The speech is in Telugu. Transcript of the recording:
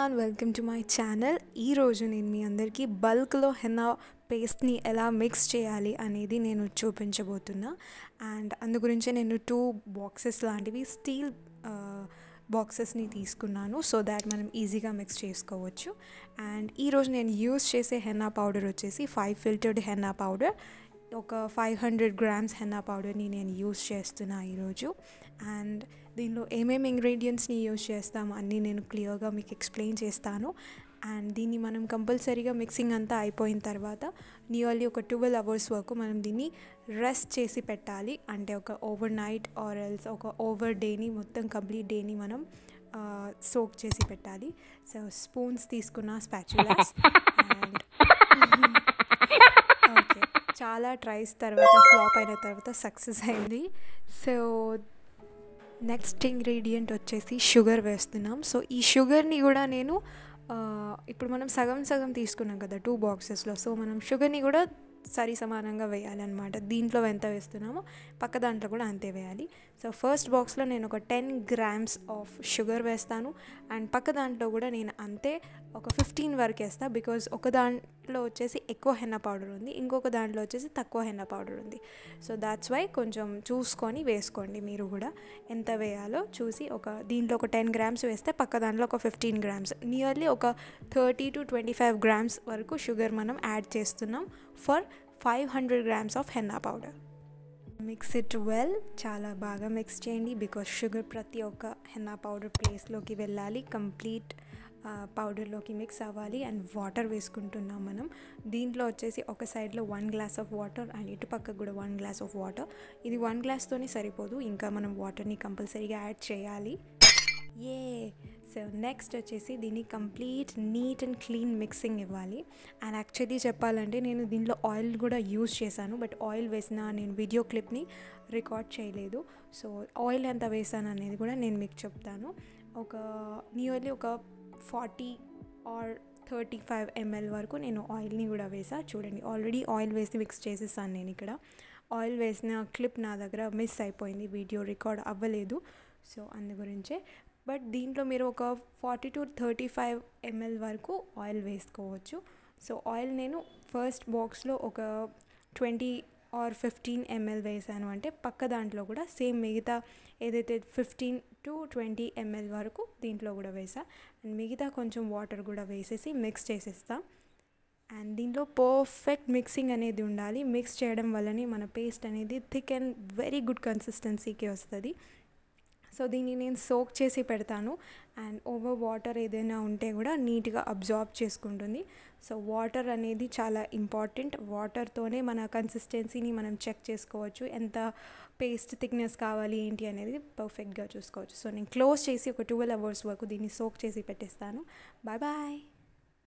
Everyone welcome to my channel. ఈరోజు నేను మీ అందరికీ బల్క్లో హెన్నా పేస్ట్ని ఎలా మిక్స్ చేయాలి అనేది నేను చూపించబోతున్నా. అండ్ అందు గురించే నేను 2 బాక్సెస్ లాంటివి స్టీల్ బాక్సెస్ని తీసుకున్నాను సో దాట్ మనం ఈజీగా మిక్స్ చేసుకోవచ్చు. అండ్ ఈరోజు నేను యూస్ చేసే హెన్నా పౌడర్ వచ్చేసి 5 ఫిల్టర్డ్ హెన్నా పౌడర్. ఒక 500 గ్రామ్స్ హెన్నా పౌడర్ని నేను యూస్ చేస్తున్నా ఈరోజు. అండ్ దీనిలో ఏమేమి ఇంగ్రీడియంట్స్ని యూస్ చేస్తాము అన్నీ నేను క్లియర్గా మీకు ఎక్స్ప్లెయిన్ చేస్తాను. అండ్ దీన్ని మనం కంపల్సరీగా మిక్సింగ్ అంతా అయిపోయిన తర్వాత నియర్లీ ఒక 12 అవర్స్ వరకు మనం దీన్ని రెస్ట్ చేసి పెట్టాలి. అంటే ఒక ఓవర్ నైట్ ఆర్ ఎల్స్ ఒక ఓవర్ డేని మొత్తం కంప్లీట్ డేని మనం సోక్ చేసి పెట్టాలి. సో స్పూన్స్ తీసుకున్న స్పాచులాస్ అండ్ ఓకే, చాలా ట్రైస్ తర్వాత ఫ్లాప్ అయిన తర్వాత సక్సెస్ అయింది. సో నెక్స్ట్ ఇంగ్రీడియంట్ వచ్చేసి షుగర్ వేస్తున్నాం. సో ఈ షుగర్ని కూడా నేను ఇప్పుడు మనం సగం సగం తీసుకున్నాం కదా 2 బాక్సెస్లో. సో మనం షుగర్ని కూడా సరి సమానంగా వేయాలన్నమాట. దీంట్లో ఎంత వేస్తున్నామో పక్క దాంట్లో కూడా అంతే వేయాలి. సో ఫస్ట్ బాక్స్లో నేను ఒక 10 గ్రామ్స్ ఆఫ్ షుగర్ వేస్తాను. అండ్ పక్క దాంట్లో కూడా నేను అంతే ఒక 15 వరకు వేస్తాను. బికాజ్ ఒక దాంట్లో వచ్చేసి ఎక్కువ హెన్నా పౌడర్ ఉంది, ఇంకొక దాంట్లో వచ్చేసి తక్కువ హెన్నా పౌడర్ ఉంది. సో దాట్స్ వై కొంచెం చూసుకొని వేసుకోండి. మీరు కూడా ఎంత వేయాలో చూసి దీంట్లో ఒక 10 గ్రామ్స్ వేస్తే పక్క దాంట్లో ఒక 15 గ్రామ్స్, నియర్లీ ఒక 30 to 25 గ్రామ్స్ వరకు షుగర్ మనం యాడ్ చేస్తున్నాం for 500 grams of henna powder. Mix it well, చాలా బాగా మిక్స్ చేయండి. బికాజ్ షుగర్ ప్రతి ఒక్క హెన్నా పౌడర్ ప్లేస్లోకి వెళ్ళాలి, కంప్లీట్ పౌడర్లోకి మిక్స్ అవ్వాలి. అండ్ వాటర్ వేసుకుంటున్నాం మనం. దీంట్లో వచ్చేసి ఒక సైడ్లో 1 గ్లాస్ ఆఫ్ వాటర్ అండ్ ఇటు పక్కకు కూడా 1 గ్లాస్ ఆఫ్ వాటర్. ఇది 1 గ్లాస్తోనే సరిపోదు, ఇంకా మనం వాటర్ని కంపల్సరీగా యాడ్ చేయాలి. సో నెక్స్ట్ వచ్చేసి దీన్ని complete neat and clean mixing ఇవ్వాలి. అండ్ యాక్చువల్లీ చెప్పాలంటే నేను దీంట్లో ఆయిల్ కూడా యూజ్ చేశాను, బట్ ఆయిల్ వేసిన నేను వీడియో క్లిప్ని రికార్డ్ చేయలేదు. సో ఆయిల్ ఎంత వేసాను అనేది కూడా నేను మీకు చెప్తాను. నియర్లీ ఒక 40 ఆర్ 35 ml వరకు నేను ఆయిల్ని కూడా వేసా. చూడండి, ఆల్రెడీ ఆయిల్ వేసి మిక్స్ చేసేసాను. నేను ఇక్కడ ఆయిల్ వేసిన క్లిప్ నా దగ్గర మిస్ అయిపోయింది, వీడియో రికార్డ్ అవ్వలేదు. సో అందు గురించే. బట్ దీంట్లో మీరు ఒక 40 to 35 ml వరకు ఆయిల్ వేసుకోవచ్చు. సో ఆయిల్ నేను ఫస్ట్ బాక్స్లో ఒక 20 ఆర్ 15 ml వేసాను అంటే పక్క దాంట్లో కూడా సేమ్ మిగతా ఏదైతే 15 to 20 ml వరకు దీంట్లో కూడా వేసా. అండ్ మిగతా కొంచెం వాటర్ కూడా వేసేసి మిక్స్ చేసేస్తాం. అండ్ దీంట్లో పర్ఫెక్ట్ మిక్సింగ్ అనేది ఉండాలి. మిక్స్ చేయడం వల్లనే మన పేస్ట్ అనేది థిక్ అండ్ వెరీ గుడ్ కన్సిస్టెన్సీకి వస్తుంది. సో దీన్ని నేను సోక్ చేసి పెడతాను. అండ్ ఓవర్ వాటర్ ఏదైనా ఉంటే కూడా నీట్గా అబ్జార్బ్ చేసుకుంటుంది. సో వాటర్ అనేది చాలా ఇంపార్టెంట్. వాటర్తోనే మన కన్సిస్టెన్సీని మనం చెక్ చేసుకోవచ్చు, ఎంత పేస్ట్ థిక్నెస్ కావాలి ఏంటి అనేది పర్ఫెక్ట్గా చూసుకోవచ్చు. సో నేను క్లోజ్ చేసి ఒక 12 అవర్స్ వరకు దీన్ని సోక్ చేసి పెట్టేస్తాను. Bye bye.